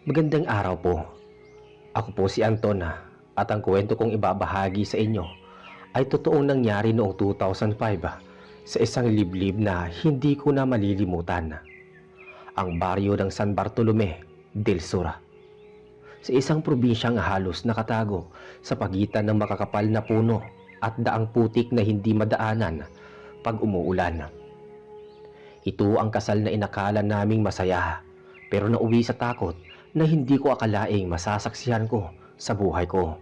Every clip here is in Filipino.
Magandang araw po. Ako po si Anton at ang kwento kong ibabahagi sa inyo ay totoong nangyari noong 2005 sa isang liblib na hindi ko na malilimutan. Ang baryo ng San Bartolome del Sur. Sa isang probinsyang halos nakatago sa pagitan ng makakapal na puno at daang putik na hindi madaanan pag umuulan. Ito ang kasal na inakala naming masaya pero nauwi sa takot na hindi ko akalaing masasaksihan ko sa buhay ko.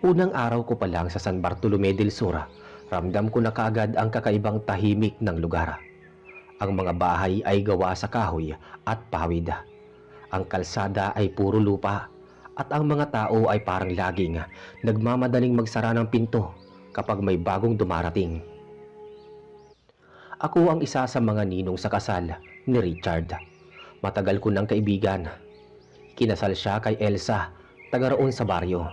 Unang araw ko pa lang sa San Bartolome del Sur, ramdam ko na kaagad ang kakaibang tahimik ng lugar. Ang mga bahay ay gawa sa kahoy at pawid. Ang kalsada ay puro lupa at ang mga tao ay parang laging nagmamadaling magsara ng pinto kapag may bagong dumarating. Ako ang isa sa mga ninong sa kasal ni Richard. Matagal ko ng kaibigan. Kinasal siya kay Elsa, taga roon sa baryo.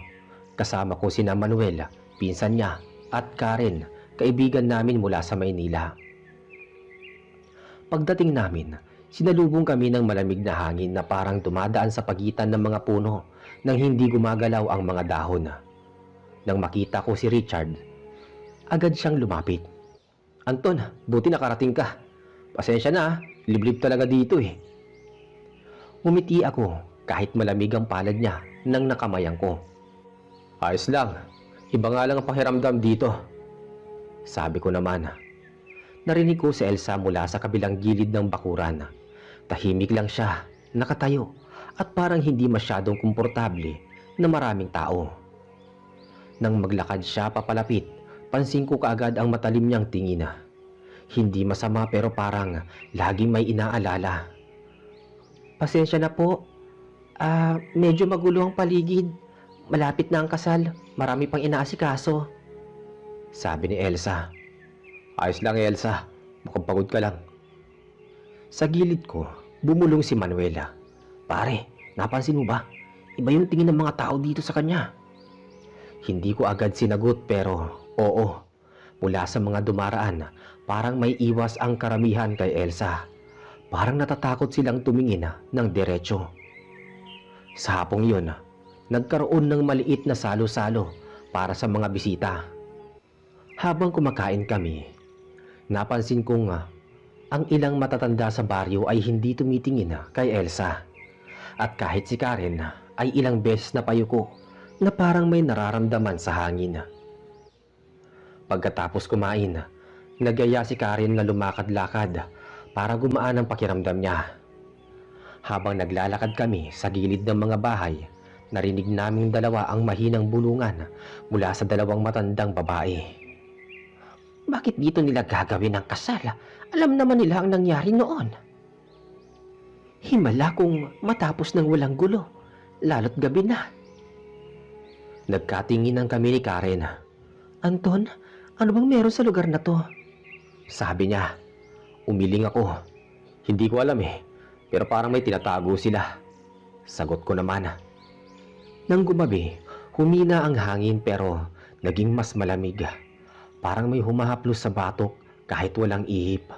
Kasama ko sina Manuel, pinsan niya, at Karen, kaibigan namin mula sa Maynila. Pagdating namin, sinalubong kami ng malamig na hangin na parang dumadaan sa pagitan ng mga puno nang hindi gumagalaw ang mga dahon. Nang makita ko si Richard, agad siyang lumapit. "Anton, buti nakarating ka. Pasensya na, liblib talaga dito eh." Umiti ako kahit malamig ang palad niya nang nakamayan ko. "Ayos lang, iba nga lang ang pakiramdam dito," sabi ko naman. Narinig ko si Elsa mula sa kabilang gilid ng bakuran. Tahimik lang siya, nakatayo at parang hindi masyadong komportable na maraming tao. Nang maglakad siya papalapit, pansin ko kaagad ang matalim niyang tingin. Hindi masama pero parang laging may inaalala. "Pasensya na po. Medyo magulo ang paligid. Malapit na ang kasal. Marami pang inaasikaso," sabi ni Elsa. "Ayos lang Elsa. Mukhang pagod ka lang." Sa gilid ko, bumulong si Manuela. "Pare, napansin mo ba? Iba yung tingin ng mga tao dito sa kanya." Hindi ko agad sinagot pero oo. Mula sa mga dumaraan, parang may iwas ang karamihan kay Elsa. Parang natatakot silang tumingin ng diretso. Sa hapong yun, nagkaroon ng maliit na salo-salo para sa mga bisita. Habang kumakain kami, napansin kong ang ilang matatanda sa baryo ay hindi tumitingin kay Elsa. At kahit si Karen ay ilang beses na payuko na parang may nararamdaman sa hangin. Pagkatapos kumain, nagaya si Karen na lumakad-lakad para gumaan ang pakiramdam niya. Habang naglalakad kami sa gilid ng mga bahay, narinig naming dalawa ang mahinang bulungan mula sa dalawang matandang babae. "Bakit dito nila gagawin ang kasal? Alam naman nila ang nangyari noon." "Himala kung matapos ng walang gulo, lalo't gabi na." Nagkatinginan kami ni Karen. "Anton, ano bang meron sa lugar na to?" sabi niya. Umiling ako. "Hindi ko alam eh, pero parang may tinatago sila," sagot ko naman. Nang gumabi, humina ang hangin pero naging mas malamig. Parang may humahaplos sa batok kahit walang ihip.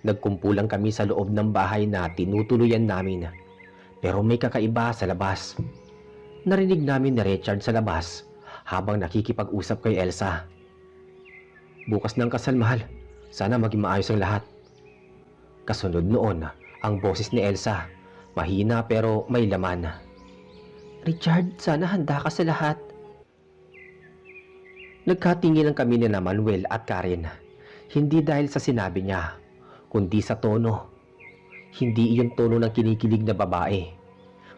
Nagkumpulang kami sa loob ng bahay na tinutuluyan namin. Pero may kakaiba sa labas. Narinig namin ni Richard sa labas habang nakikipag-usap kay Elsa. "Bukas ng kasal, mahal. Sana maging maayos ang lahat." Kasunod noon, ang boses ni Elsa. Mahina pero may laman. "Richard, sana handa ka sa lahat." Nagkatinginan kami ni Manuel at Karen. Hindi dahil sa sinabi niya, kundi sa tono. Hindi iyon tono ng kinikilig na babae.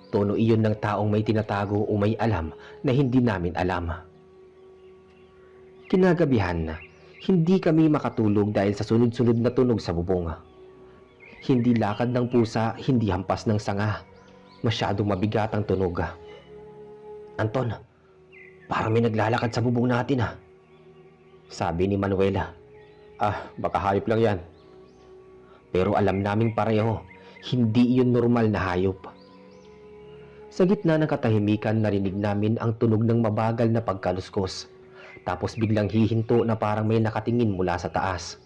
Tono iyon ng taong may tinatago o may alam na hindi namin alam. Kinagabihan, hindi kami makatulog dahil sa sunod-sunod na tunog sa bubong. Hindi lakad ng pusa, hindi hampas ng sanga. Masyadong mabigat ang tunog. "Anton, parang may naglalakad sa bubong natin sabi ni Manuela. Baka hayop lang yan." Pero alam naming pareho, hindi iyon normal na hayop. Sa gitna ng katahimikan, narinig namin ang tunog ng mabagal na pagkaluskos. Tapos biglang hihinto na parang may nakatingin mula sa taas.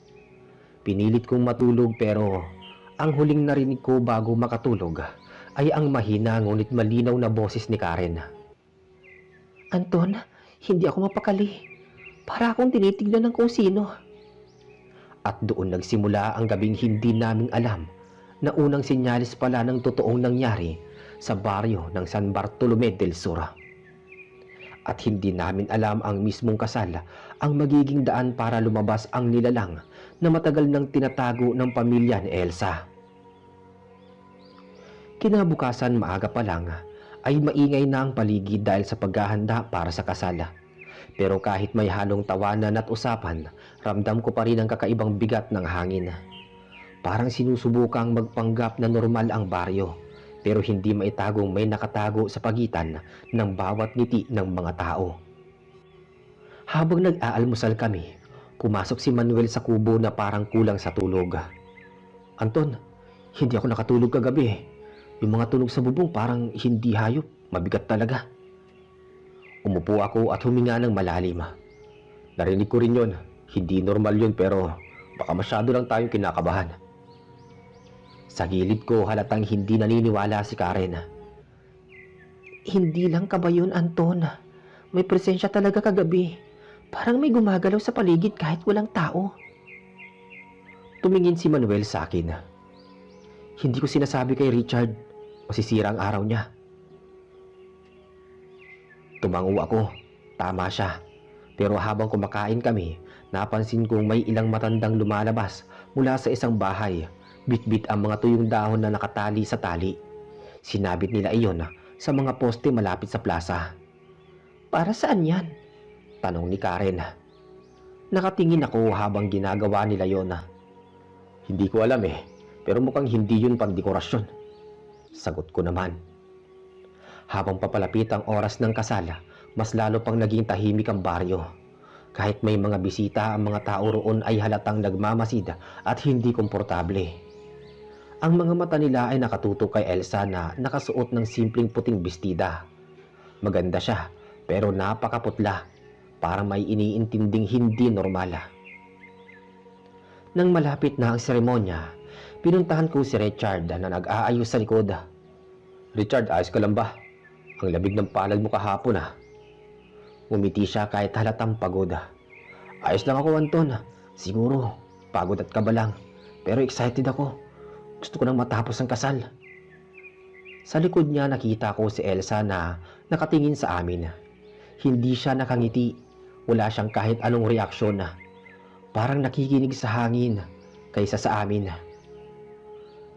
Pinilit kong matulog pero ang huling narinig ko bago makatulog ay ang mahina ngunit malinaw na boses ni Karen. Anton, hindi ako mapakali. Para akong tinitignan ng kung sino. At doon nagsimula ang gabing hindi naming alam na unang sinyalis pala ng totoong nangyari sa baryo ng San Bartolome del Sur. At hindi namin alam ang mismong kasal ang magiging daan para lumabas ang nilalang na matagal nang tinatago ng pamilya ni Elsa. Kinabukasan maaga pa lang ay maingay na ang paligid dahil sa paghahanda para sa kasal. Pero kahit may halong tawanan at usapan, ramdam ko pa rin ang kakaibang bigat ng hangin. Parang sinusubukang magpanggap na normal ang baryo, pero hindi maitagong may nakatago sa pagitan ng bawat ngiti ng mga tao. Habang nag-aalmusal kami, pumasok si Manuel sa kubo na parang kulang sa tulog. Anton, hindi ako nakatulog kagabi. Yung mga tunog sa bubong parang hindi hayop, mabigat talaga. Umupo ako at huminga ng malalim. Narinig ko rin yun. Hindi normal yun pero baka masyado lang tayong kinakabahan. Sa gilid ko halatang hindi naniniwala si Karen. Hindi lang kaba yun, Anton. May presensya talaga kagabi. Parang may gumagalaw sa paligid kahit walang tao. Tumingin si Manuel sa akin. Hindi ko sinasabi kay Richard, masisira ang araw niya. Tumango ako. Tama siya. Pero habang kumakain kami, napansin kong may ilang matandang lumalabas mula sa isang bahay. Bitbit ang mga tuyong dahon na nakatali sa tali. Sinabit nila iyon sa mga poste malapit sa plaza. Para saan yan? Tanong ni Karen. Nakatingin ako habang ginagawa nila yon. Hindi ko alam pero mukhang hindi yun pandekorasyon. Sagot ko naman. Habang papalapit ang oras ng kasal, mas lalo pang naging tahimik ang baryo. Kahit may mga bisita, ang mga tao roon ay halatang nagmamasid at hindi komportable. Ang mga mata nila ay nakatutok kay Elsa na nakasuot ng simpleng puting bestida. Maganda siya, pero napakaputla, para may iniintinding hindi normal. Nang malapit na ang seremonya, pinuntahan ko si Richard na nag-aayos sa likod. Richard, ayos ka lang ba? Ang labig ng palad mo kahapon Ngumiti siya kahit halatang pagod. Ayos lang ako, Anton. Siguro, pagod at kaba lang. Pero excited ako. Gusto ko nang matapos ang kasal. Sa likod niya nakita ko si Elsa na nakatingin sa amin. Hindi siya nakangiti. Wala siyang kahit anong reaksyon. Parang nakikinig sa hangin kaysa sa amin.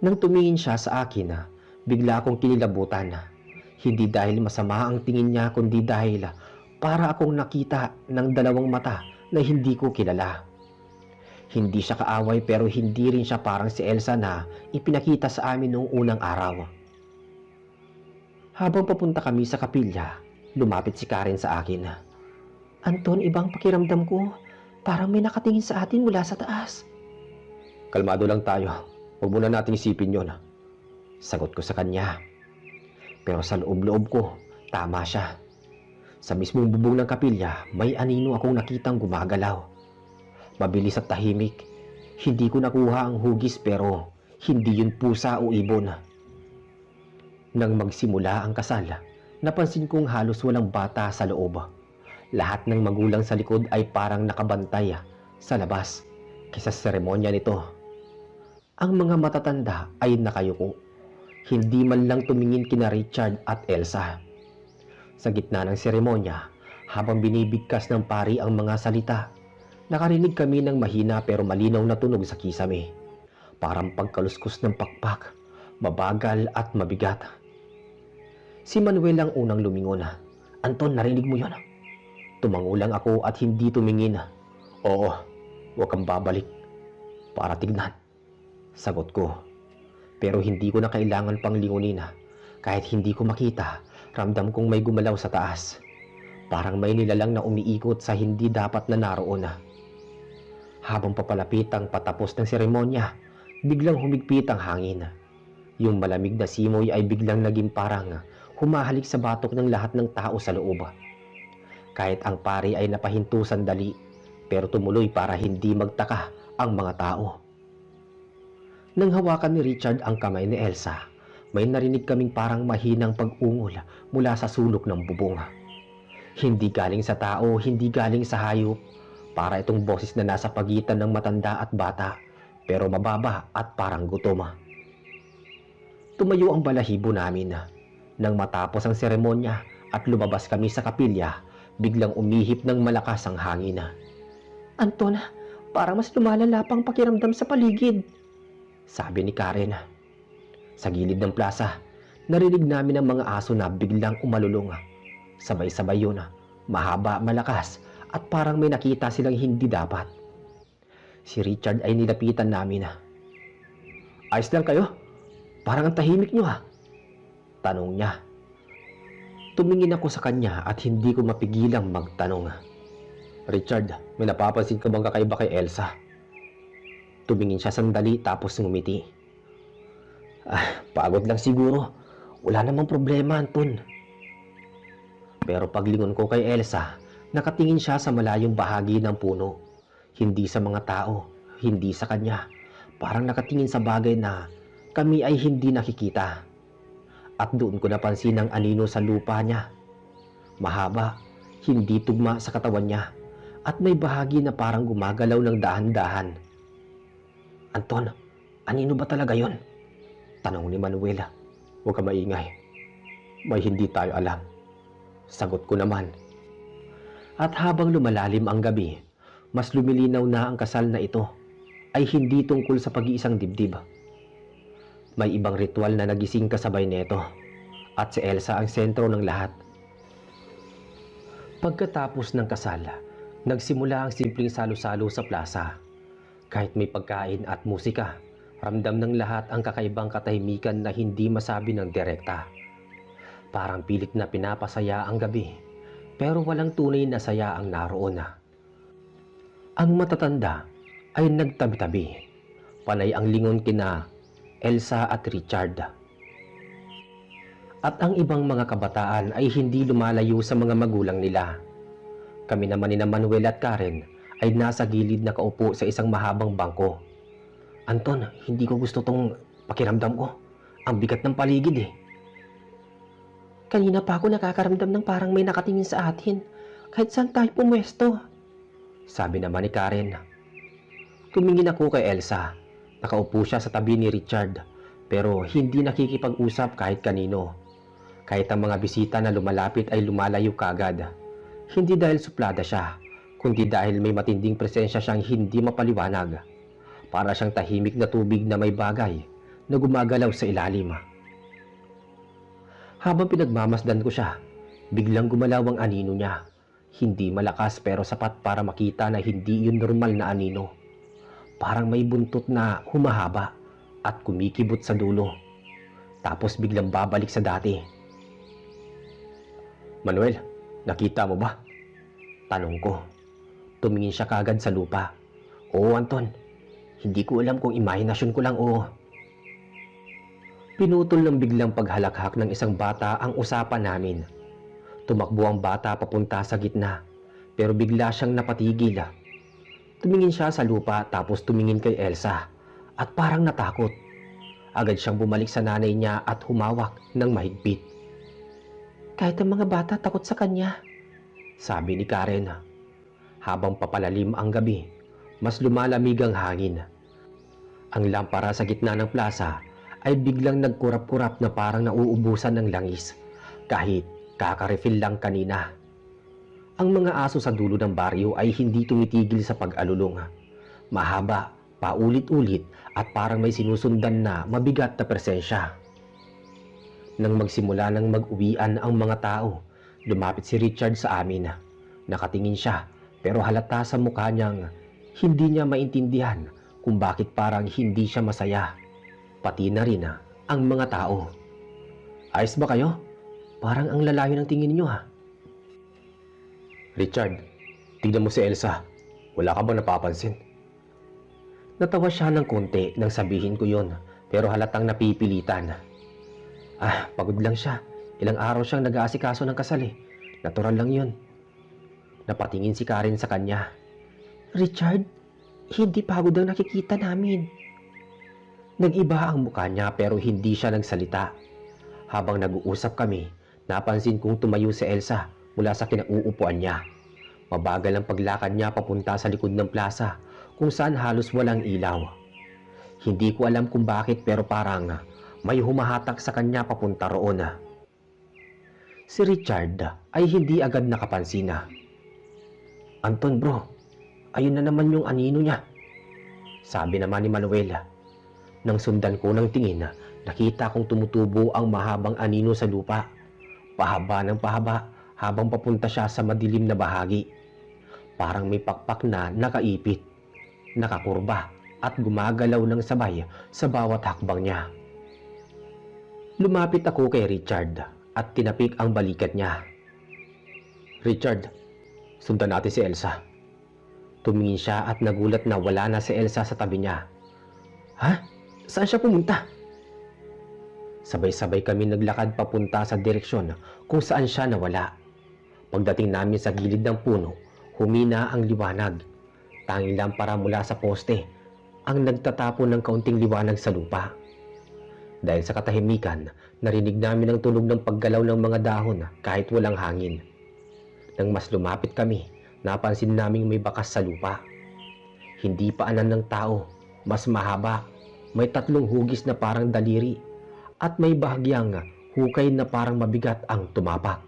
Nang tumingin siya sa akin, bigla akong kinilabutan. Hindi dahil masama ang tingin niya kundi dahil para akong nakita ng dalawang mata na hindi ko kilala. Hindi siya kaaway pero hindi rin siya parang si Elsa na ipinakita sa amin noong unang araw. Habang papunta kami sa kapilya, lumapit si Karen sa akin. Anton, ibang pakiramdam ko. Parang may nakatingin sa atin mula sa taas. Kalmado lang tayo. Huwag muna nating isipin yon. Sagot ko sa kanya. Pero sa loob-loob ko, tama siya. Sa mismong bubong ng kapilya, may anino akong nakitang gumagalaw. Mabilis at tahimik. Hindi ko nakuha ang hugis pero hindi yun pusa o ibon. Nang magsimula ang kasal, napansin kong halos walang bata sa loob. Lahat ng magulang sa likod ay parang nakabantay sa labas kaysa seremonya nito. Ang mga matatanda ay nakayuko. Hindi man lang tumingin kina Richard at Elsa. Sa gitna ng seremonya, habang binibigkas ng pari ang mga salita, nakarinig kami ng mahina pero malinaw na tunog sa kisame. Parang pagkaluskos ng pakpak, mabagal at mabigat. Si Manuel ang unang lumingon. Anton, narinig mo yon? Tumango lang ako at hindi tumingin. Oo, huwag kang babalik. Para tignan. Sagot ko. Pero hindi ko na kailangan pang lingunin. Kahit hindi ko makita, ramdam kong may gumalaw sa taas. Parang may nilalang na umiikot sa hindi dapat na naroon. Habang papalapit ang patapos ng seremonya, biglang humigpit ang hangin. Yung malamig na simoy ay biglang naging parang humahalik sa batok ng lahat ng tao sa loob. Kahit ang pari ay napahinto sandali, pero tumuloy para hindi magtaka ang mga tao. Nang hawakan ni Richard ang kamay ni Elsa, may narinig kaming parang mahinang pag-ungol mula sa sulok ng bubong. Hindi galing sa tao, hindi galing sa hayop. Para itong boses na nasa pagitan ng matanda at bata, pero mababa at parang gutom. Tumayo ang balahibo namin. Nang matapos ang seremonya at lumabas kami sa kapilya, biglang umihip ng malakas ang hangin. Anton, parang mas lumalala pang pakiramdam sa paligid. Sabi ni Karen. Sa gilid ng plaza, narinig namin ang mga aso na biglang umalulong. Sabay-sabay yun, mahaba, malakas, at parang may nakita silang hindi dapat. Si Richard ay nilapitan namin. Ayos lang kayo? Parang ang tahimik nyo ha? Tanong niya. Tumingin ako sa kanya at hindi ko mapigilang magtanong. Richard, may napapansin ka bang kakaiba kay Elsa? Tumingin siya sandali tapos ngumiti. Pagod lang siguro. Wala namang problema, Anton. Pero paglingon ko kay Elsa, nakatingin siya sa malayong bahagi ng puno. Hindi sa mga tao, hindi sa kanya. Parang nakatingin sa bagay na kami ay hindi nakikita. At doon ko napansin ang anino sa lupa niya. Mahaba, hindi tugma sa katawan niya. At may bahagi na parang gumagalaw ng dahan-dahan. Anton, anino ba talaga yon? Tanong ni Manuel. Huwag ka maingay. May hindi tayo alam. Sagot ko naman. At habang lumalalim ang gabi, mas lumilinaw na ang kasal na ito ay hindi tungkol sa pag-iisang dibdib. May ibang ritual na nagising kasabay nito at si Elsa ang sentro ng lahat. Pagkatapos ng kasal, nagsimula ang simpleng salo-salo sa plaza. Kahit may pagkain at musika, ramdam ng lahat ang kakaibang katahimikan na hindi masabi ng direkta. Parang pilit na pinapasaya ang gabi, pero walang tunay na saya ang naroon. Ang matatanda ay nagtabi-tabi. Panay ang lingon kina Elsa at Richard. At ang ibang mga kabataan ay hindi lumalayo sa mga magulang nila. Kami naman ni Manuel at Karen ay nasa gilid na kaupo sa isang mahabang bangko. Anton, hindi ko gusto tong pakiramdam ko. Ang bigat ng paligid eh. Kanina pa ako nakakaramdam ng parang may nakatingin sa atin. Kahit saan tayo pumwesto. Sabi naman ni Karen. Tumingin ako kay Elsa. Nakaupo siya sa tabi ni Richard. Pero hindi nakikipag-usap kahit kanino. Kahit ang mga bisita na lumalapit ay lumalayo kagad. Hindi dahil suplada siya, kundi dahil may matinding presensya siyang hindi mapaliwanag. Para siyang tahimik na tubig na may bagay na gumagalaw sa ilalim. Habang pinagmamasdan ko siya, biglang gumalaw ang anino niya. Hindi malakas pero sapat para makita na hindi yun normal na anino. Parang may buntot na humahaba at kumikibot sa dulo. Tapos biglang babalik sa dati. Manuel, nakita mo ba? Tanong ko. Tumingin siya kagad sa lupa. Oo, Anton. Hindi ko alam kung imahinasyon ko lang o... Pinutol ng biglang paghalakhak ng isang bata ang usapan namin. Tumakbo ang bata papunta sa gitna, pero bigla siyang napatigil. Tumingin siya sa lupa tapos tumingin kay Elsa at parang natakot. Agad siyang bumalik sa nanay niya at humawak ng mahigpit. Kahit ang mga bata takot sa kanya. Sabi ni Karen. Habang papalalim ang gabi, mas lumalamig ang hangin. Ang lampara sa gitna ng plaza ay biglang nagkurap-kurap na parang nauubusan ng langis kahit kaka-refill lang kanina. Ang mga aso sa dulo ng baryo ay hindi tumitigil sa pag-alulong. Mahaba, paulit-ulit at parang may sinusundan na mabigat na presensya. Nang magsimula ng mag-uwian ang mga tao, lumapit si Richard sa amin. Nakatingin siya pero halata sa mukha niyang hindi niya maintindihan kung bakit parang hindi siya masaya. Pati na rin ang mga tao. Ayos ba kayo? Parang ang lalayo ng tingin niyo ha. Richard, tignan mo si Elsa. Wala ka bang napapansin? Natawa siya ng konti nang sabihin ko yon, pero halatang napipilitan. Pagod lang siya. Ilang araw siyang nag-aasikaso ng kasal eh. Natural lang yun. Napatingin si Karen sa kanya. Richard, hindi pagod ang nakikita namin. Nag-iba ang mukha niya pero hindi siya nagsalita. Habang nag-uusap kami, napansin kong tumayo si Elsa mula sa kinauupuan niya. Mabagal ang paglakad niya papunta sa likod ng plaza kung saan halos walang ilaw. Hindi ko alam kung bakit pero parang may humahatak sa kanya papunta roon. Si Richard ay hindi agad nakapansin. "Anton bro, ayun na naman yung anino niya," sabi naman ni Manuel. Nang sundan ko ng tingin, nakita kong tumutubo ang mahabang anino sa lupa. Pahaba ng pahaba habang papunta siya sa madilim na bahagi. Parang may pakpak na nakaipit, nakakurba at gumagalaw ng sabay sa bawat hakbang niya. Lumapit ako kay Richard at tinapik ang balikat niya. "Richard, sundan natin si Elsa." Tumingin siya at nagulat na wala na si Elsa sa tabi niya. "Ha? Saan siya pumunta?" Sabay-sabay kami naglakad papunta sa direksyon kung saan siya nawala. Pagdating namin sa gilid ng puno, humina ang liwanag. Tanging lampara mula sa poste ang nagtatapon ng kaunting liwanag sa lupa. Dahil sa katahimikan, narinig namin ang tunog ng paggalaw ng mga dahon kahit walang hangin. Nang mas lumapit kami, napansin naming may bakas sa lupa. Hindi paanan ng tao, mas mahaba. May 3 hugis na parang daliri at may bahagyang hukay na parang mabigat ang tumapak.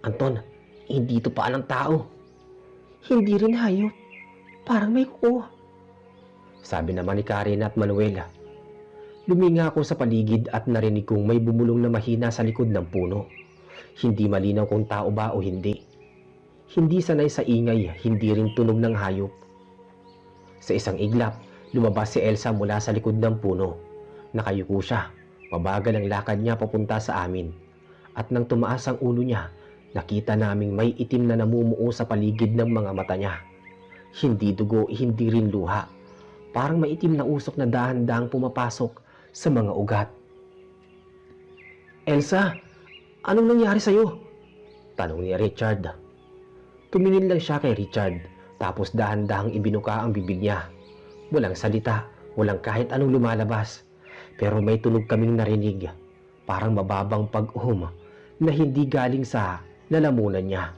"Anton, hindi ito paan ng tao." Hindi rin hayop. Parang may kuko. Sabi naman ni Karen at Manuela. Luminga ako sa paligid at narinig kong may bumulong na mahina sa likod ng puno. Hindi malinaw kung tao ba o hindi. Hindi sanay sa ingay, hindi rin tunog ng hayop. Sa isang iglap, lumabas si Elsa mula sa likod ng puno. Nakayuko siya. Mabagal ang lakad niya papunta sa amin. At nang tumaas ang ulo niya, nakita naming may itim na namumuo sa paligid ng mga mata niya. Hindi dugo, hindi rin luha. Parang may itim na usok na dahan-dahang pumapasok sa mga ugat. "Elsa, anong nangyari sa'yo?" tanong ni Richard. Tumingin lang siya kay Richard, tapos dahan-dahang ibinuka ang bibig niya. Walang salita, walang kahit anong lumalabas. Pero may tunog kaming narinig, parang mababang pag-uhum na hindi galing sa lalamunan niya.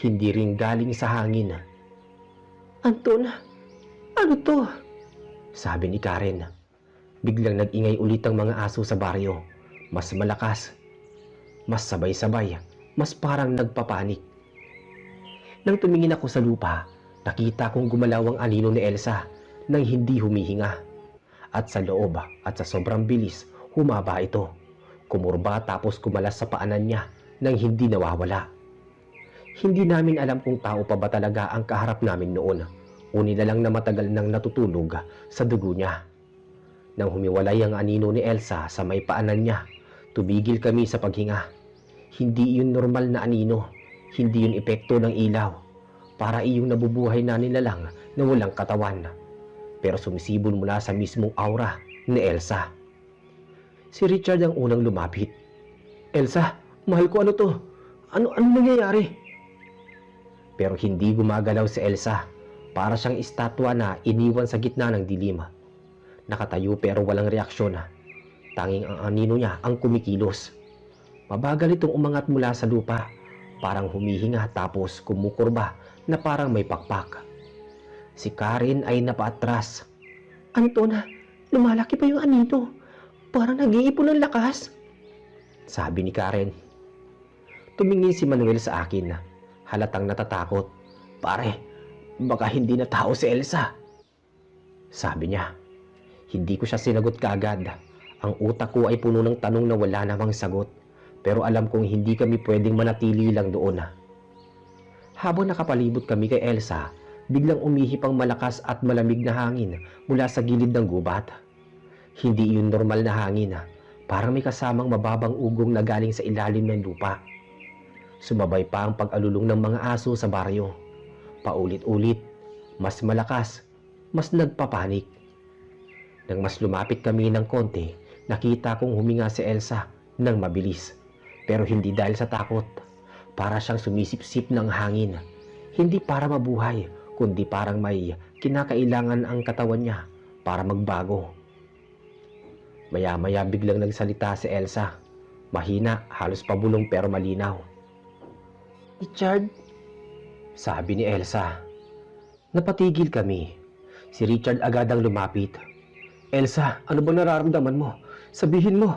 Hindi rin galing sa hangin. "Anton, ano to?" sabi ni Karen. Biglang nag-ingay ulit ang mga aso sa baryo. Mas malakas, mas sabay-sabay, mas parang nagpapanik. Nang tumingin ako sa lupa, nakita kong gumalaw ang anino ni Elsa nang hindi humihinga. At sa loob at sa sobrang bilis, humaba ito. Kumurba tapos kumalas sa paanan niya nang hindi nawawala. Hindi namin alam kung tao pa ba talaga ang kaharap namin noon. O nilalang na matagal nang natutulog sa dugo niya. Nang humiwalay ang anino ni Elsa sa may paanan niya, tumigil kami sa paghinga. Hindi yun normal na anino. Hindi yun epekto ng ilaw. Para iyong nabubuhay na nilalang na walang katawan. Pero sumisibol mula sa mismong aura ni Elsa. Si Richard ang unang lumapit. "Elsa, mahal ko, ano to? Ano nangyayari?" Pero hindi gumagalaw si Elsa. Para siyang estatwa na iniwan sa gitna ng dilim. Nakatayo pero walang reaksyon. Tanging ang anino niya ang kumikilos. Mabagal itong umangat mula sa lupa. Parang humihinga tapos kumukurba na parang may pakpak. Si Karen ay napaatras. "Anton, lumalaki pa yung anino. Parang nag-iipon ng lakas." sabi ni Karen. Tumingin si Manuel sa akin. Halatang natatakot. "Pare, baka hindi na tao si Elsa," sabi niya. Hindi ko siya sinagot kaagad. Ang utak ko ay puno ng tanong na wala namang sagot. Pero alam kong hindi kami pwedeng manatili lang doon. Habang nakapalibot kami kay Elsa, biglang umihip ang malakas at malamig na hangin mula sa gilid ng gubat. Hindi yun normal na hangin. Parang may kasamang mababang ugong na galing sa ilalim ng lupa. Sumabay pa ang pag-alulong ng mga aso sa baryo. Paulit-ulit, mas malakas, mas nagpapanik. Nang mas lumapit kami ng konti, nakita kong huminga si Elsa ng mabilis. Pero hindi dahil sa takot. Para siyang sumisipsip ng hangin. Hindi para mabuhay, kundi parang may kinakailangan ang katawan niya para magbago. Maya-maya biglang nagsalita si Elsa. Mahina, halos pabulong pero malinaw. Richard, Sabi ni Elsa. Napatigil kami. Si Richard agad ang lumapit. Elsa, ano ba nararamdaman mo? Sabihin mo.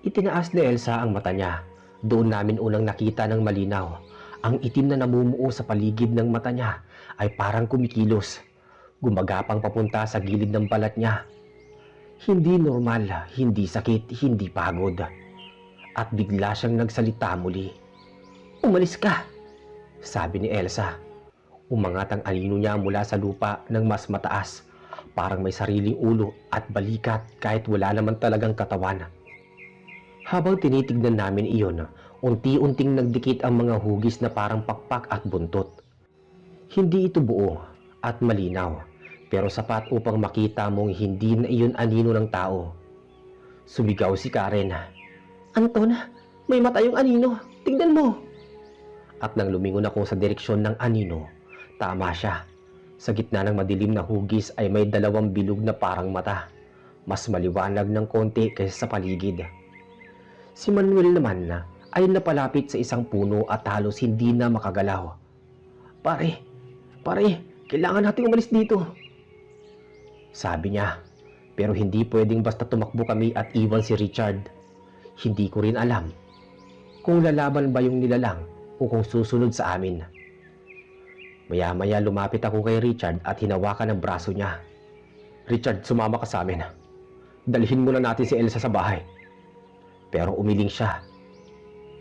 Itinaas ni Elsa ang mata niya. Doon namin unang nakita ng malinaw. Ang itim na namumuo sa paligid ng mata niya ay parang kumikilos. Gumagapang papunta sa gilid ng balat niya. Hindi normal, hindi sakit, hindi pagod. At bigla siyang nagsalita muli. umalis ka. Sabi ni Elsa. Umangat ang anino niya mula sa lupa ng mas mataas. Parang may sariling ulo at balikat kahit wala naman talagang katawan. Habang tinitignan namin iyon, unti-unting nagdikit ang mga hugis na parang pakpak at buntot. Hindi ito buo at malinaw, pero sapat upang makita mong hindi na iyon anino ng tao. Sumigaw si Karen. Anton, may mata yung anino. Tingnan mo. At nang lumingon ako sa direksyon ng anino, tama siya. Sa gitna ng madilim na hugis ay may dalawang bilog na parang mata. Mas maliwanag ng konti kaysa sa paligid. Si Manuel naman ay napalapit sa isang puno at halos hindi na makagalaw. Pare, kailangan nating umalis dito. Sabi niya, pero hindi pwedeng basta tumakbo kami at iwan si Richard. Hindi ko rin alam kung lalaban ba yung nilalang o kung susunod sa amin. Maya-maya lumapit ako kay Richard at hinawakan ang braso niya. Richard, sumama ka sa amin. Dalhin muna natin si Elsa sa bahay. Pero umiling siya.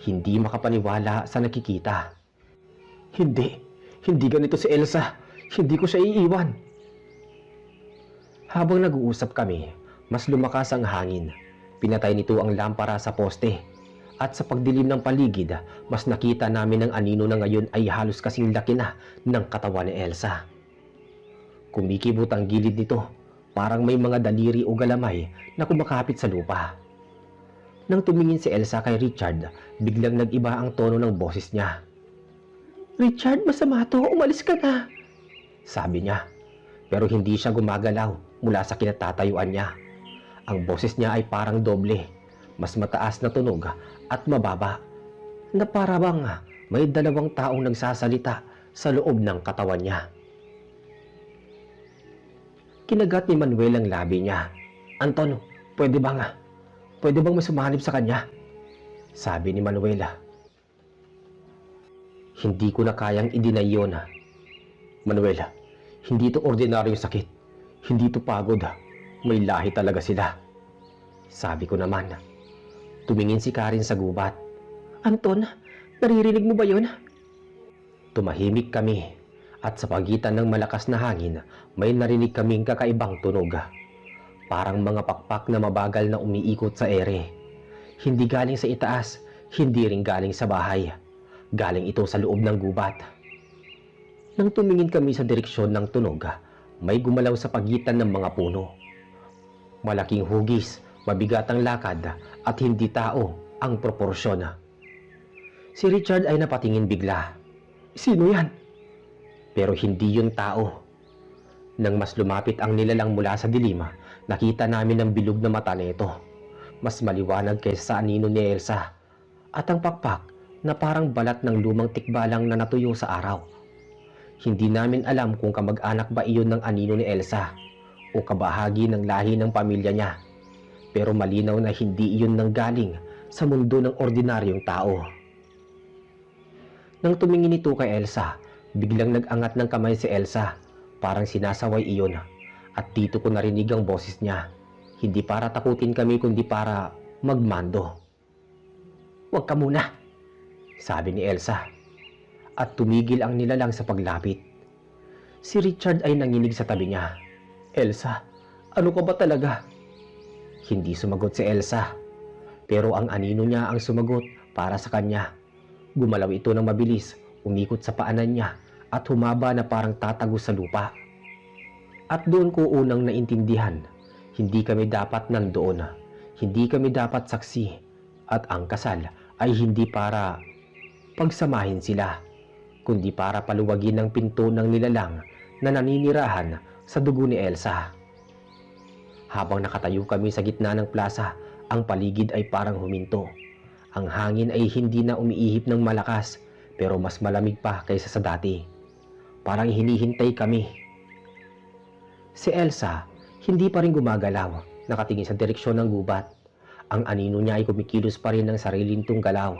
Hindi makapaniwala sa nakikita. Hindi ganito si Elsa. Hindi ko siya iiwan. Habang nag-uusap kami, mas lumakas ang hangin. Pinatay nito ang lampara sa poste. At sa pagdilim ng paligid, mas nakita namin ang anino na ngayon ay halos kasing laki na ng katawan ni Elsa. Kumikibot ang gilid nito, parang may mga daliri o galamay na kumakapit sa lupa. Nang tumingin si Elsa kay Richard, biglang nag-iba ang tono ng boses niya. Richard, masama to. Umalis ka na. Sabi niya, pero hindi siya gumagalaw mula sa kinatatayuan niya. Ang boses niya ay parang doble, mas mataas na tunog at mababa, na para bang may dalawang taong nagsasalita sa loob ng katawan niya. Kinagat ni Manuel ang labi niya. Anton, pwede bang masumanib sa kanya? Sabi ni Manuel. Hindi ko na kayang i-deny yun. Manuel, hindi ito ordinaryong sakit. Hindi ito pagod. May lahi talaga sila. Sabi ko naman. Tumingin si Karen sa gubat. Anton, naririnig mo ba yun? Tumahimik kami at sa pagitan ng malakas na hangin may narinig kaming kakaibang tunog. Parang mga pakpak na mabagal na umiikot sa ere. Hindi galing sa itaas, hindi rin galing sa bahay. Galing ito sa loob ng gubat. Nang tumingin kami sa direksyon ng tunog, may gumalaw sa pagitan ng mga puno. Malaking hugis, mabigat ang lakad at hindi tao ang proporsyon. Si Richard ay napatingin bigla. Sino yan? Pero hindi yun tao. Nang mas lumapit ang nilalang mula sa dilim, nakita namin ang bilog na mata nito. Mas maliwanag kaysa sa anino ni Elsa. At ang pakpak na parang balat ng lumang tikbalang na natuyo sa araw. Hindi namin alam kung kamag-anak ba iyon ng anino ni Elsa o kabahagi ng lahi ng pamilya niya. Pero malinaw na hindi iyon nanggaling sa mundo ng ordinaryong tao. Nang tumingin ito kay Elsa, biglang nag-angat ng kamay si Elsa, parang sinasaway iyon. At dito ko narinig ang boses niya. Hindi para takutin kami kundi para magmando. Huwag ka muna, sabi ni Elsa. At tumigil ang nilalang sa paglapit. Si Richard ay nanginig sa tabi niya. Elsa, ano ka ba talaga? Hindi sumagot si Elsa. Pero ang anino niya ang sumagot para sa kanya. Gumalaw ito ng mabilis, umikot sa paanan niya at humaba na parang tatagos sa lupa. At doon ko unang naintindihan, hindi kami dapat nandoon. Hindi kami dapat saksi. At ang kasal ay hindi para pagsamahin sila, kundi para paluwagin ang pinto ng nilalang na naninirahan sa dugo ni Elsa. Habang nakatayo kami sa gitna ng plaza, ang paligid ay parang huminto. Ang hangin ay hindi na umiihip ng malakas, pero mas malamig pa kaysa sa dati. Parang hinihintay kami. Si Elsa, hindi pa rin gumagalaw, nakatingin sa direksyon ng gubat. Ang anino niya ay kumikilos pa rin ng sarili nitong galaw.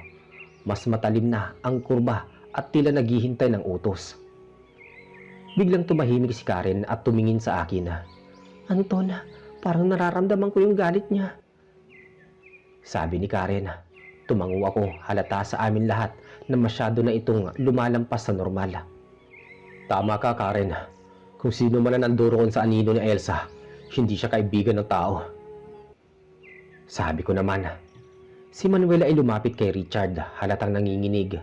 Mas matalim na ang kurba at tila naghihintay ng utos. Biglang tumahimik si Karen at tumingin sa akin. Anton, parang nararamdaman ko yung galit niya. Sabi ni Karen. Tumango ako, halata sa amin lahat na masyado na itong lumalampas sa normal. Tama ka, Karen. Kung sino man ang nandoon sa anino ni Elsa, hindi siya kaibigan ng tao. Sabi ko naman. Si Manuel ay lumapit kay Richard, halatang nanginginig.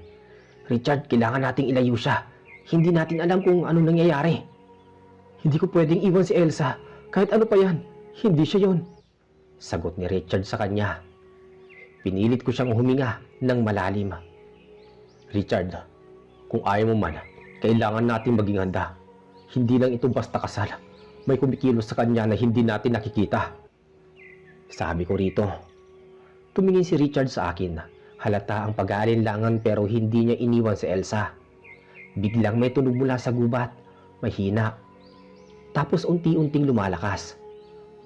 Richard, kailangan nating ilayo siya. Hindi natin alam kung ano nangyayari. Hindi ko pwedeng iwan si Elsa. Kahit ano pa yan, hindi siya yon. Sagot ni Richard sa kanya. Pinilit ko siyang huminga ng malalim. Richard, kung ayaw mo man, kailangan natin maging handa. Hindi lang ito basta kasal. May kumikilos sa kanya na hindi natin nakikita. Sabi ko rito. Tumingin si Richard sa akin. Halata ang pag-aalinlangan pero hindi niya iniwan si Elsa. Biglang may tunog mula sa gubat. Mahina. Tapos unti-unting lumalakas.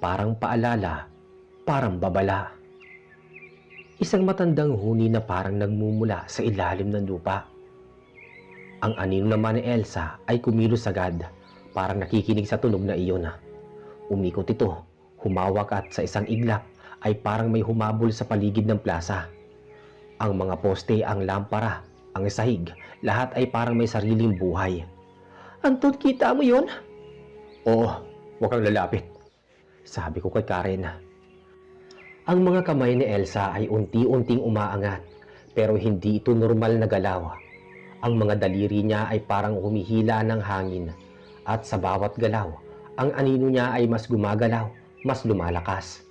Parang paalala. Parang babala. Isang matandang huni na parang nagmumula sa ilalim ng lupa. Ang anino naman ni Elsa ay kumilos agad. Parang nakikinig sa tunog na iyon. Umikot ito. Humawak at sa isang iglap ay parang may humabol sa paligid ng plaza. Ang mga poste, ang lampara, ang sahig, lahat ay parang may sariling buhay. Anton, kita mo yun? Oo, huwag kang lalapit. Sabi ko kay Karen. Ang mga kamay ni Elsa ay unti-unting umaangat, pero hindi ito normal na galaw. Ang mga daliri niya ay parang humihila ng hangin, at sa bawat galaw, ang anino niya ay mas gumagalaw, mas lumalakas.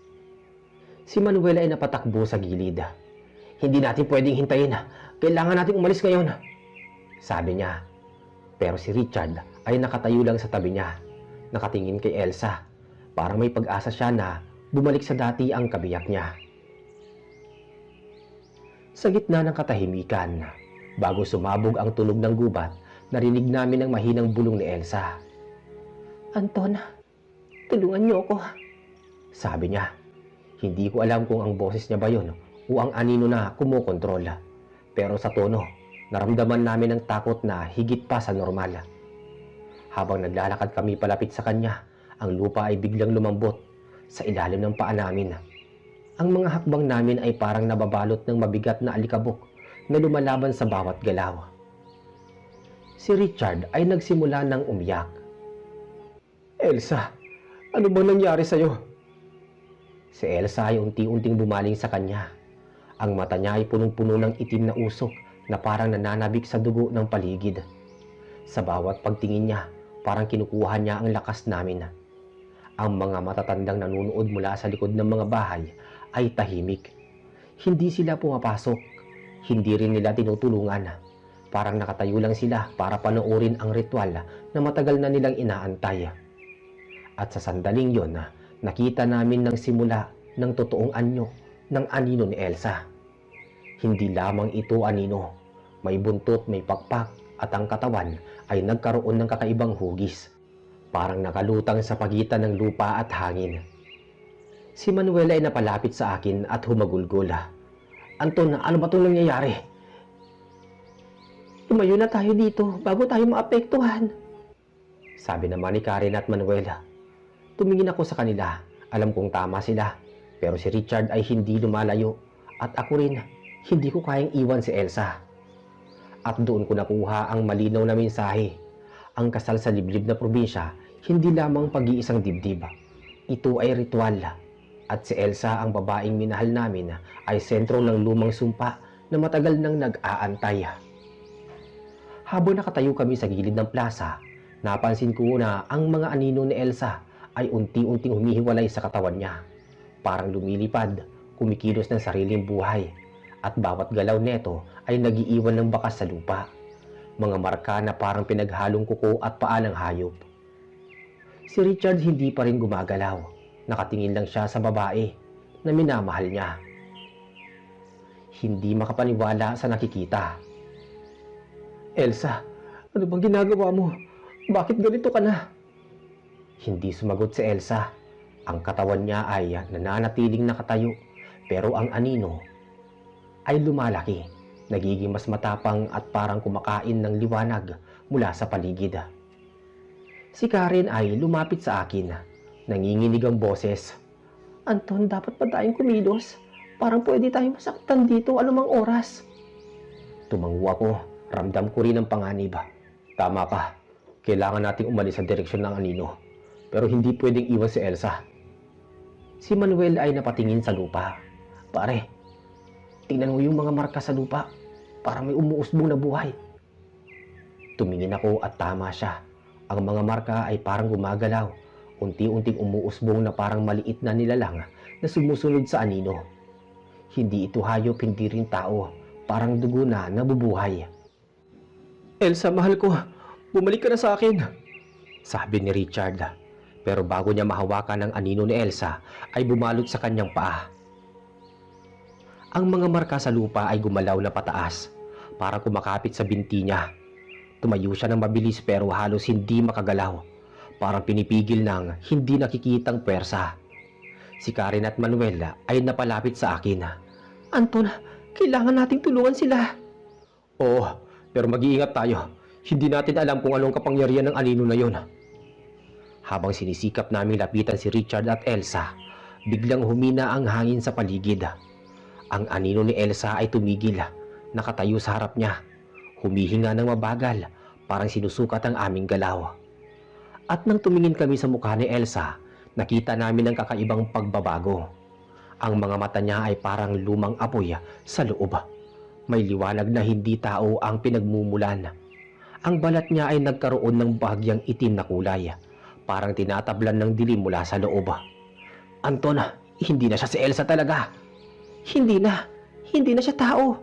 Si Manuel ay napatakbo sa gilid. Hindi natin pwedeng hintayin. Kailangan natin umalis ngayon. Sabi niya. Pero si Richard ay nakatayo lang sa tabi niya. Nakatingin kay Elsa. Parang may pag-asa siya na bumalik sa dati ang kabiyak niya. Sa gitna ng katahimikan, bago sumabog ang tunog ng gubat, narinig namin ang mahinang bulong ni Elsa. Anton, tulungan niyo ako. Sabi niya. Hindi ko alam kung ang boses niya ba yun o ang anino na kumokontrol. Pero sa tono, naramdaman namin ang takot na higit pa sa normal. Habang naglalakad kami palapit sa kanya, ang lupa ay biglang lumambot sa ilalim ng paa namin. Ang mga hakbang namin ay parang nababalot ng mabigat na alikabok na lumalaban sa bawat galaw. Si Richard ay nagsimula ng umiyak. Elsa, ano bang nangyari sa'yo? Si Elsa ay unti-unting bumaling sa kanya. Ang mata niya ay punong-puno ng itim na usok na parang nananabik sa dugo ng paligid. Sa bawat pagtingin niya, parang kinukuha niya ang lakas namin. Ang mga matatandang nanunood mula sa likod ng mga bahay ay tahimik. Hindi sila pumapasok. Hindi rin nila tinutulungan. Parang nakatayo lang sila para panoorin ang ritual na matagal na nilang inaantay. At sa sandaling yon, nakita namin ng simula ng totoong anyo ng anino ni Elsa. Hindi lamang ito anino. May buntot, may pakpak, at ang katawan ay nagkaroon ng kakaibang hugis. Parang nakalutang sa pagitan ng lupa at hangin. Si Manuel ay napalapit sa akin at humagulgol. Anton, ano ba itong nangyayari? Tumayo na tayo dito bago tayo maapektuhan. Sabi naman ni Karen at Manuel. Tumingin ako sa kanila. Alam kong tama sila. Pero si Richard ay hindi lumalayo. At ako rin, hindi ko kayang iwan si Elsa. At doon ko nakuha ang malinaw na mensahe. Ang kasal sa liblib na probinsya, hindi lamang pag-iisang dibdib. Ito ay ritual. At si Elsa, ang babaeng minahal namin, ay sentro ng lumang sumpa na matagal nang nag-aantay. Habang nakatayo kami sa gilid ng plaza, napansin ko na ang mga anino ni Elsa ay unti-unting humihiwalay sa katawan niya. Parang lumilipad, kumikilos ng sariling buhay, at bawat galaw neto ay nagiiwan ng bakas sa lupa. Mga marka na parang pinaghalong kuko at paa ng hayop. Si Richard hindi pa rin gumagalaw. Nakatingin lang siya sa babae na minamahal niya. Hindi makapaniwala sa nakikita. Elsa, ano bang ginagawa mo? Bakit ganito ka na? Hindi sumagot si Elsa. Ang katawan niya ay nananatiling nakatayo, pero ang anino ay lumalaki, nagiging mas matapang at parang kumakain ng liwanag mula sa paligid. Si Karen ay lumapit sa akin. Nanginginig ang boses. Anton, dapat pa tayong kumilos? Parang pwede tayong masaktan dito anumang oras. Tumango ako. Ramdam ko rin ang panganib. Tama ka. Kailangan nating umalis sa direksyon ng anino. Pero hindi pwedeng iwan si Elsa. Si Manuel ay napatingin sa lupa. Pare, tingnan mo yung mga marka sa lupa. Parang may umuusbong na buhay. Tumingin ako at tama siya. Ang mga marka ay parang gumagalaw. Unti-unting umuusbong na parang maliit na nilalang na sumusunod sa anino. Hindi ito hayop, hindi rin tao. Parang dugo na nabubuhay. Elsa, mahal ko. Bumalik ka na sa akin. Sabi ni Richard. Pero bago niya mahawakan ang anino ni Elsa, ay bumalot sa kanyang paa. Ang mga marka sa lupa ay gumalaw na pataas, para kumakapit sa binti niya. Tumayo siya ng mabilis pero halos hindi makagalaw. Parang pinipigil ng hindi nakikitang pwersa. Si Karen at Manuel ay napalapit sa akin. Anton, kailangan nating tulungan sila. Oo, pero mag-iingat tayo. Hindi natin alam kung anong kapangyarihan ng anino na yon. Habang sinisikap naming lapitan si Richard at Elsa, biglang humina ang hangin sa paligid. Ang anino ni Elsa ay tumigil, nakatayo sa harap niya. Humihinga ng mabagal, parang sinusukat ang aming galaw. At nang tumingin kami sa mukha ni Elsa, nakita namin ang kakaibang pagbabago. Ang mga mata niya ay parang lumang apoy sa loob. May liwanag na hindi tao ang pinagmumulan. Ang balat niya ay nagkaroon ng bahagyang itim na kulay, parang tinatablan ng dilim mula sa loob. Anton, hindi na siya si Elsa talaga. Hindi na siya tao.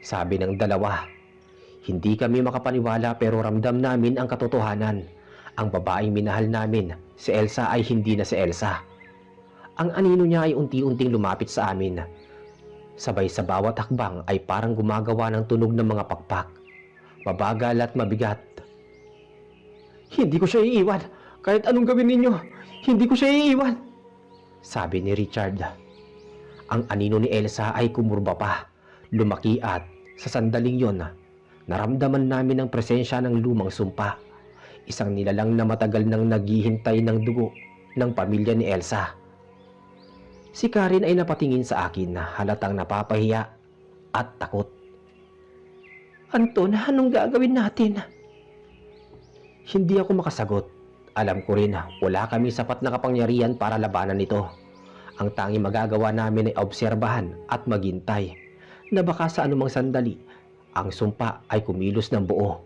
Sabi ng dalawa. Hindi kami makapaniwala pero ramdam namin ang katotohanan. Ang babaeng minahal namin, si Elsa, ay hindi na si Elsa. Ang anino niya ay unti-unting lumapit sa amin. Sabay sa bawat hakbang ay parang gumagawa ng tunog ng mga pakpak. Mabagal at mabigat. Hindi ko siya iiwan. Kahit anong gawin ninyo, hindi ko siya iiwan. Sabi ni Richard. Ang anino ni Elsa ay kumurba pa. Lumaki at sa sandaling yon, naramdaman namin ang presensya ng lumang sumpa. Isang nilalang na matagal nang naghihintay ng dugo ng pamilya ni Elsa. Si Karen ay napatingin sa akin na halatang napapahiya at takot. Anton, anong gagawin natin? Hindi ako makasagot. Alam ko rin wala kami sapat na kapangyarihan para labanan ito. Ang tanging magagawa namin ay obserbahan at maghintay na baka sa anumang sandali ang sumpa ay kumilos ng buo.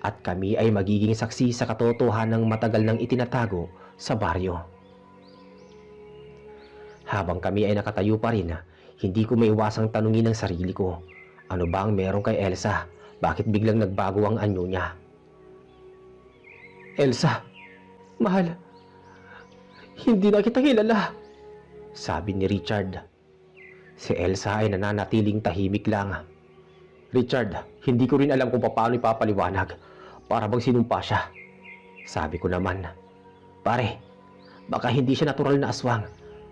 At kami ay magiging saksi sa katotohanang matagal nang itinatago sa baryo. Habang kami ay nakatayo pa rin, hindi ko maiwasang tanungin ang sarili ko. Ano ba ang meron kay Elsa? Bakit biglang nagbago ang anyo niya? Elsa, mahal, hindi na kita kilala. Sabi ni Richard. Si Elsa ay nananatiling tahimik lang. Richard, hindi ko rin alam kung paano ipapaliwanag. Para bang sinumpa siya. Sabi ko naman, pare, baka hindi siya natural na aswang.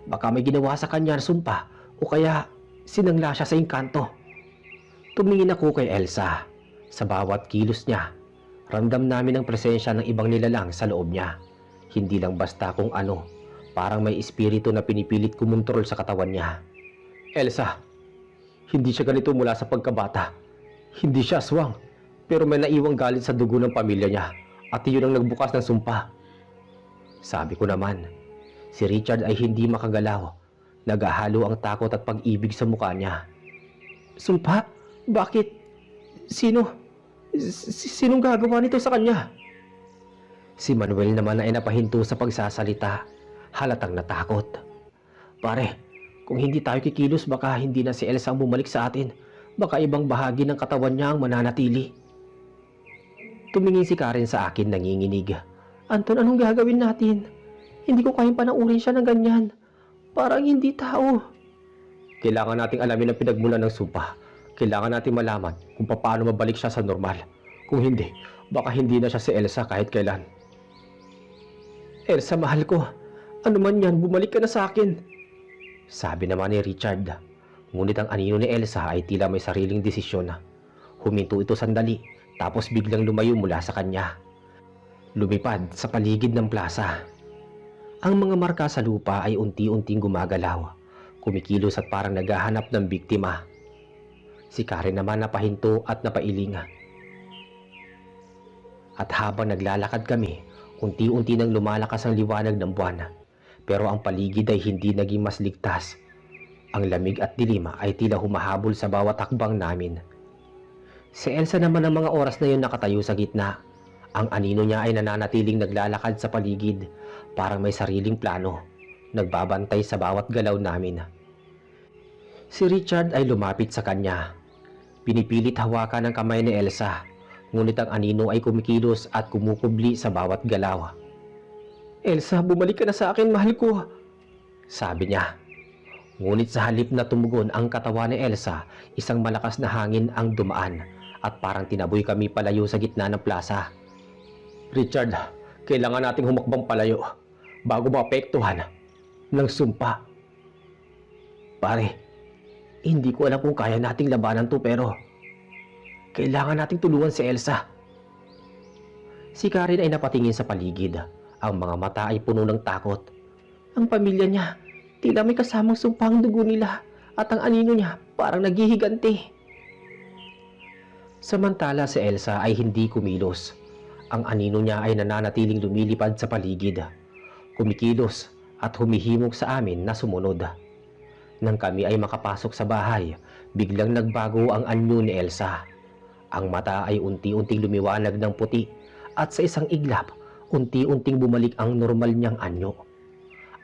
Baka may ginawa sa kanya na sumpa o kaya sinangla siya sa engkanto. Tumingin ako kay Elsa. Sa bawat kilos niya, ramdam namin ang presensya ng ibang nilalang sa loob niya. Hindi lang basta kung ano, parang may espiritu na pinipilit kumontrol sa katawan niya. Elsa, hindi siya ganito mula sa pagkabata. Hindi siya aswang, pero may naiwang galit sa dugo ng pamilya niya at iyon ang nagbukas ng sumpa. Sabi ko naman, si Richard ay hindi makagalaw. Naghahalo ang takot at pag-ibig sa mukha niya. Sumpa? Bakit? Sinong gagawa nito sa kanya? Si Manuel naman ay napahinto sa pagsasalita. Halatang natakot. Pare, kung hindi tayo kikilos baka hindi na si Elsa ang bumalik sa atin. Baka ibang bahagi ng katawan niya ang mananatili. Tumingin si Karen sa akin nanginginig. Anton, anong gagawin natin? Hindi ko kayang panaurin siya ng ganyan. Parang hindi tao. Kailangan nating alamin ang pinagmulan ng sumpa. Kailangan nating malaman kung paano mabalik siya sa normal. Kung hindi, baka hindi na siya si Elsa kahit kailan. Elsa, mahal ko. Ano man yan, bumalik ka na sa akin. Sabi naman ni Richard. Ngunit ang anino ni Elsa ay tila may sariling desisyon. Huminto ito sandali, tapos biglang lumayo mula sa kanya. Lumipad sa paligid ng plaza. Ang mga marka sa lupa ay unti-unting gumagalaw, kumikilos at parang naghahanap ng biktima. Si Karen naman napahinto at napailing. At habang naglalakad kami, unti-unti nang lumalakas ang liwanag ng buwan. Pero ang paligid ay hindi naging mas ligtas. Ang lamig at dilim ay tila humahabol sa bawat hakbang namin. Si Elsa naman ang mga oras na yun nakatayo sa gitna. Ang anino niya ay nananatiling naglalakad sa paligid, parang may sariling plano, nagbabantay sa bawat galaw namin. Si Richard ay lumapit sa kanya. Pinipilit hawakan ang kamay ni Elsa, ngunit ang anino ay kumikilos at kumukubli sa bawat galaw. Elsa, bumalik ka na sa akin, mahal ko. Sabi niya. Ngunit sa halip na tumugon ang katawan ni Elsa, isang malakas na hangin ang dumaan at parang tinaboy kami palayo sa gitna ng plaza. Richard, kailangan nating humakbang palayo bago maapektuhan ng sumpa. Pare, hindi ko alam kung kaya nating labanan to pero kailangan nating tulungan si Elsa. Si Karen ay napatingin sa paligid. Ang mga mata ay puno ng takot. Ang pamilya niya, tila may kasamang sumpang dugo nila at ang anino niya parang naghihiganti. Samantala si Elsa ay hindi kumilos. Ang anino niya ay nananatiling lumilipad sa paligid, kumikilos at humihimok sa amin na sumunod. Nang kami ay makapasok sa bahay, biglang nagbago ang anyo ni Elsa. Ang mata ay unti-unting lumiwanag ng puti at sa isang iglap, unti-unting bumalik ang normal niyang anyo.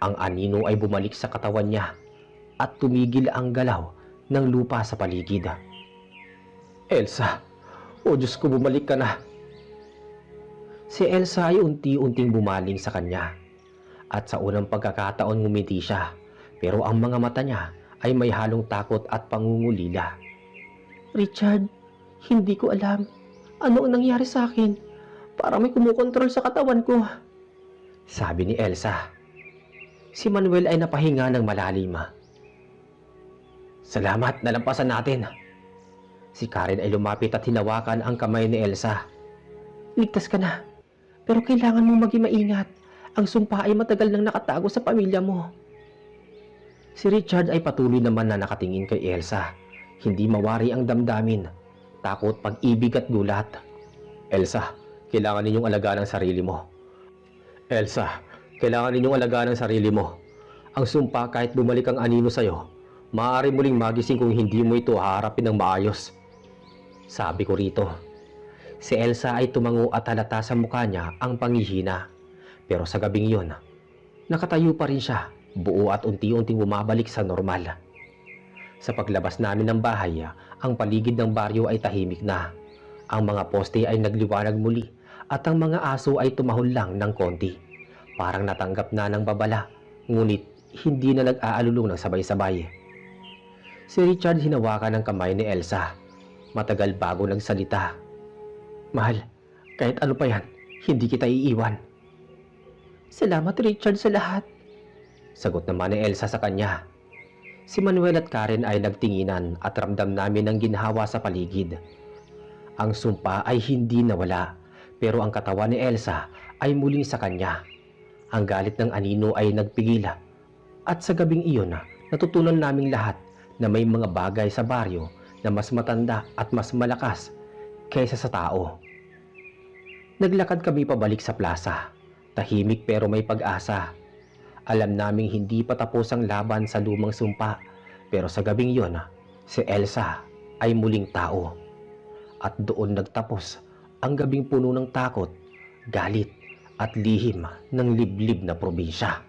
Ang anino ay bumalik sa katawan niya at tumigil ang galaw ng lupa sa paligid. Elsa, o Diyos ko, bumalik ka na. Si Elsa ay unti-unting bumaling sa kanya at sa unang pagkakataon ngumiti siya, pero ang mga mata niya ay may halong takot at pangungulila. Richard, hindi ko alam. Ano ang nangyari sa akin? Parang may kumukontrol sa katawan ko. Sabi ni Elsa. Si Manuel ay napahinga ng malalim. Salamat, nalampasan natin. Si Karen ay lumapit at hinawakan ang kamay ni Elsa. Ligtas ka na. Pero kailangan mong maging maingat. Ang sumpa ay matagal nang nakatago sa pamilya mo. Si Richard ay patuloy naman na nakatingin kay Elsa. Hindi mawari ang damdamin, takot, pag-ibig at gulat. Elsa, kailangan ninyong alagaan ang sarili mo. Elsa, kailangan ninyong alagaan ang sarili mo. Ang sumpa, kahit bumalik ang anino sa'yo, maaari muling magising kung hindi mo ito haharapin ng maayos. Sabi ko rito. Si Elsa ay tumango at halata sa mukha niya ang panghihina. Pero sa gabing yun, nakatayo pa rin siya, buo at unti-unting bumabalik sa normal. Sa paglabas namin ng bahay, ang paligid ng baryo ay tahimik na. Ang mga poste ay nagliwanag muli at ang mga aso ay tumahol lang ng konti. Parang natanggap na ng babala, ngunit hindi na nag-aalulong ng sabay-sabay. Si Richard hinawakan ng kamay ni Elsa. Matagal bago nagsalita. Mahal, kahit ano pa yan, hindi kita iiwan. Salamat, Richard, sa lahat. Sagot naman ni Elsa sa kanya. Si Manuel at Karen ay nagtinginan at ramdam namin ang ginhawa sa paligid. Ang sumpa ay hindi nawala, pero ang katawan ni Elsa ay muling sa kanya. Ang galit ng anino ay nagpigila. At sa gabing iyon, natutunan naming lahat na may mga bagay sa baryo na mas matanda at mas malakas kaysa sa tao. Naglakad kami pabalik sa plaza. Tahimik pero may pag-asa. Alam naming hindi pa tapos ang laban sa lumang sumpa, pero sa gabing yon, si Elsa ay muling tao. At doon nagtapos ang gabing puno ng takot, galit at lihim ng liblib na probinsya.